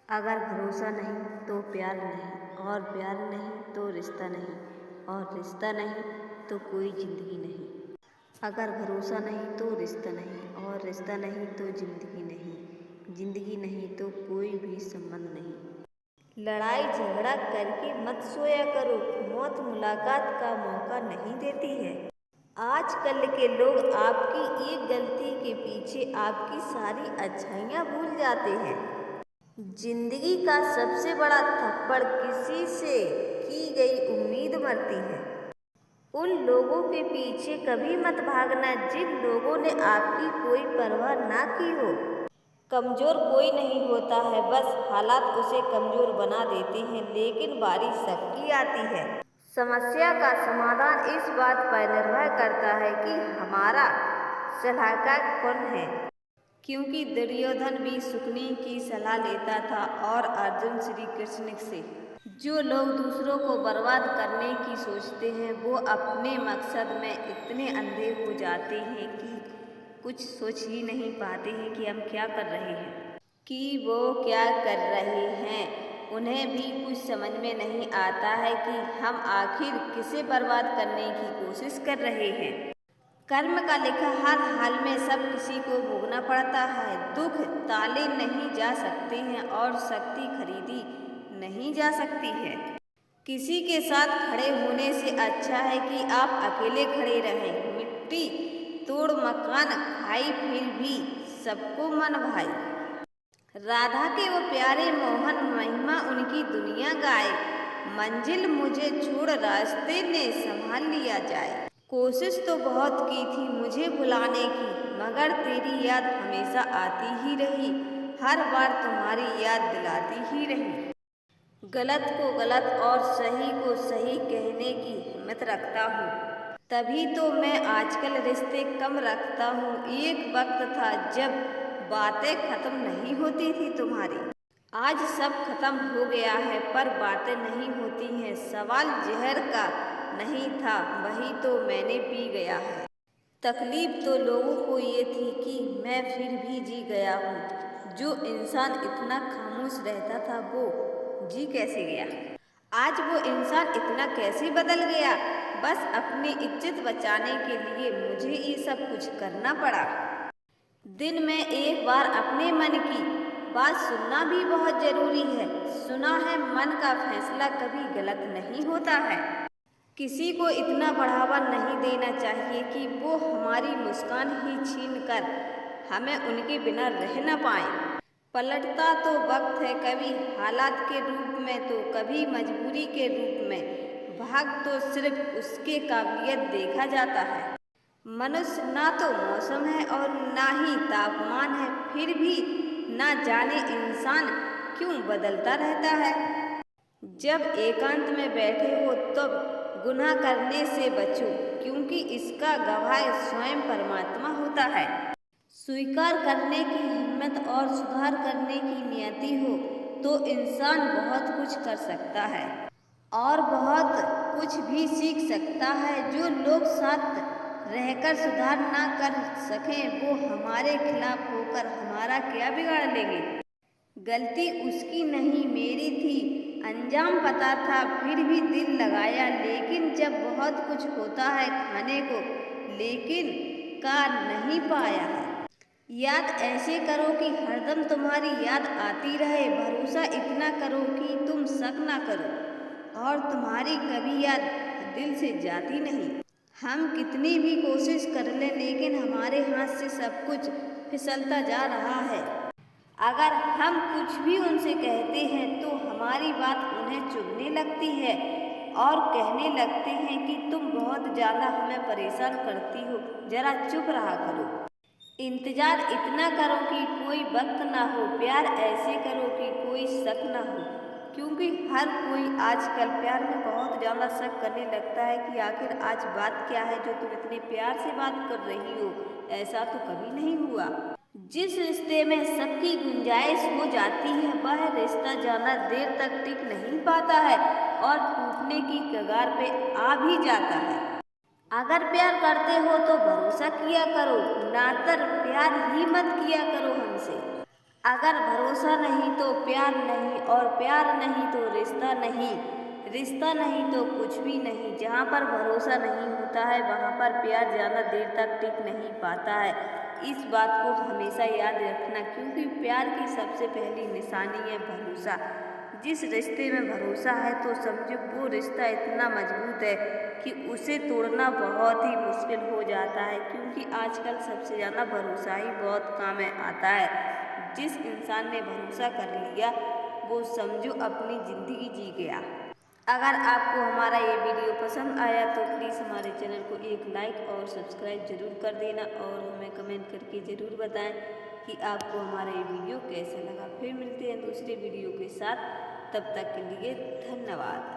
अगर भरोसा नहीं तो प्यार नहीं, और प्यार नहीं तो रिश्ता नहीं, और रिश्ता नहीं तो कोई ज़िंदगी नहीं। अगर भरोसा नहीं तो रिश्ता नहीं, और रिश्ता नहीं तो ज़िंदगी नहीं, ज़िंदगी नहीं तो कोई भी संबंध नहीं। लड़ाई झगड़ा करके मत सोया करो, मौत मुलाकात का मौका नहीं देती है। आजकल के लोग आपकी एक गलती के पीछे आपकी सारी अच्छाइयाँ भूल जाते हैं। जिंदगी का सबसे बड़ा थप्पड़ किसी से की गई उम्मीद मरती है। उन लोगों के पीछे कभी मत भागना जिन लोगों ने आपकी कोई परवाह ना की हो। कमज़ोर कोई नहीं होता है, बस हालात उसे कमज़ोर बना देते हैं, लेकिन बारी सबकी आती है। समस्या का समाधान इस बात पर निर्भर करता है कि हमारा सलाहकार कौन है। क्योंकि दुर्योधन भी शुकनी की सलाह लेता था और अर्जुन श्री कृष्ण से। जो लोग दूसरों को बर्बाद करने की सोचते हैं वो अपने मकसद में इतने अंधे हो जाते हैं कि कुछ सोच ही नहीं पाते हैं कि हम क्या कर रहे हैं, कि वो क्या कर रहे हैं। उन्हें भी कुछ समझ में नहीं आता है कि हम आखिर किसे बर्बाद करने की कोशिश कर रहे हैं। कर्म का लिखा हर हाल में सब किसी को भोगना पड़ता है। दुख टाले नहीं जा सकते हैं और शक्ति खरीदी नहीं जा सकती है। किसी के साथ खड़े होने से अच्छा है कि आप अकेले खड़े रहें। मिट्टी तोड़ मकान खाई फिर भी सबको मन भाई। राधा के वो प्यारे मोहन महिमा उनकी दुनिया गाए। मंजिल मुझे छोड़ रास्ते ने संभाल लिया जाए। कोशिश तो बहुत की थी मुझे भुलाने की, मगर तेरी याद हमेशा आती ही रही। हर बार तुम्हारी याद दिलाती ही रही। गलत को गलत और सही को सही कहने की हिम्मत रखता हूँ, तभी तो मैं आजकल रिश्ते कम रखता हूँ। एक वक्त था जब बातें खत्म नहीं होती थी तुम्हारी। आज सब खत्म हो गया है पर बातें नहीं होती हैं। सवाल जहर का नहीं था, वही तो मैंने पी गया है। तकलीफ तो लोगों को ये थी कि मैं फिर भी जी गया हूँ। जो इंसान इतना खामोश रहता था वो जी कैसे गया। आज वो इंसान इतना कैसे बदल गया। बस अपनी इज्जत बचाने के लिए मुझे ये सब कुछ करना पड़ा। दिन में एक बार अपने मन की बात सुनना भी बहुत जरूरी है। सुना है मन का फैसला कभी गलत नहीं होता है। किसी को इतना बढ़ावा नहीं देना चाहिए कि वो हमारी मुस्कान ही छीन कर हमें उनके बिना रह न पाए। पलटता तो वक्त है, कभी हालात के रूप में तो कभी मजबूरी के रूप में। भाग तो सिर्फ उसके काबिलियत देखा जाता है। मनुष्य ना तो मौसम है और ना ही तापमान है, फिर भी ना जाने इंसान क्यों बदलता रहता है। जब एकांत में बैठे हो तब गुनाह करने से बचो, क्योंकि इसका गवाह स्वयं परमात्मा होता है। स्वीकार करने की हिम्मत और सुधार करने की नियति हो तो इंसान बहुत कुछ कर सकता है और बहुत कुछ भी सीख सकता है। जो लोग साथ रहकर सुधार ना कर सकें वो हमारे खिलाफ होकर हमारा क्या बिगाड़ लेंगे। गलती उसकी नहीं मेरी थी, अंजाम पता था फिर भी दिल लगाया। लेकिन जब बहुत कुछ होता है खाने को, लेकिन का नहीं पाया है। याद ऐसे करो कि हरदम तुम्हारी याद आती रहे। भरोसा इतना करो कि तुम शक ना करो और तुम्हारी कभी याद दिल से जाती नहीं। हम कितनी भी कोशिश कर लें लेकिन हमारे हाथ से सब कुछ फिसलता जा रहा है। अगर हम कुछ भी उनसे कहते हैं तो हमारी बात उन्हें चुभने लगती है और कहने लगते हैं कि तुम बहुत ज़्यादा हमें परेशान करती हो, जरा चुप रहा करो। इंतज़ार इतना करो कि कोई वक्त ना हो, प्यार ऐसे करो कि कोई शक ना हो। क्योंकि हर कोई आजकल प्यार में बहुत ज़्यादा शक करने लगता है कि आखिर आज बात क्या है जो तुम इतने प्यार से बात कर रही हो, ऐसा तो कभी नहीं हुआ। जिस रिश्ते में शक की गुंजाइश हो जाती है वह रिश्ता ज़्यादा देर तक टिक नहीं पाता है और टूटने की कगार पे आ भी जाता है। अगर प्यार करते हो तो भरोसा किया करो, नातर प्यार ही मत किया करो हमसे। अगर भरोसा नहीं तो प्यार नहीं, और प्यार नहीं तो रिश्ता नहीं, रिश्ता नहीं तो कुछ भी नहीं। जहाँ पर भरोसा नहीं होता है वहाँ पर प्यार ज़्यादा देर तक टिक नहीं पाता है। इस बात को हमेशा याद रखना, क्योंकि प्यार की सबसे पहली निशानी है भरोसा। जिस रिश्ते में भरोसा है तो समझो वो रिश्ता इतना मजबूत है कि उसे तोड़ना बहुत ही मुश्किल हो जाता है, क्योंकि आजकल सबसे ज़्यादा भरोसा ही बहुत काम में आता है। जिस इंसान ने भरोसा कर लिया वो समझो अपनी ज़िंदगी जी गया। अगर आपको हमारा ये वीडियो पसंद आया तो प्लीज़ हमारे चैनल को एक लाइक और सब्सक्राइब ज़रूर कर देना, और हमें कमेंट करके ज़रूर बताएं कि आपको हमारा ये वीडियो कैसा लगा। फिर मिलते हैं दूसरे वीडियो के साथ, तब तक के लिए धन्यवाद।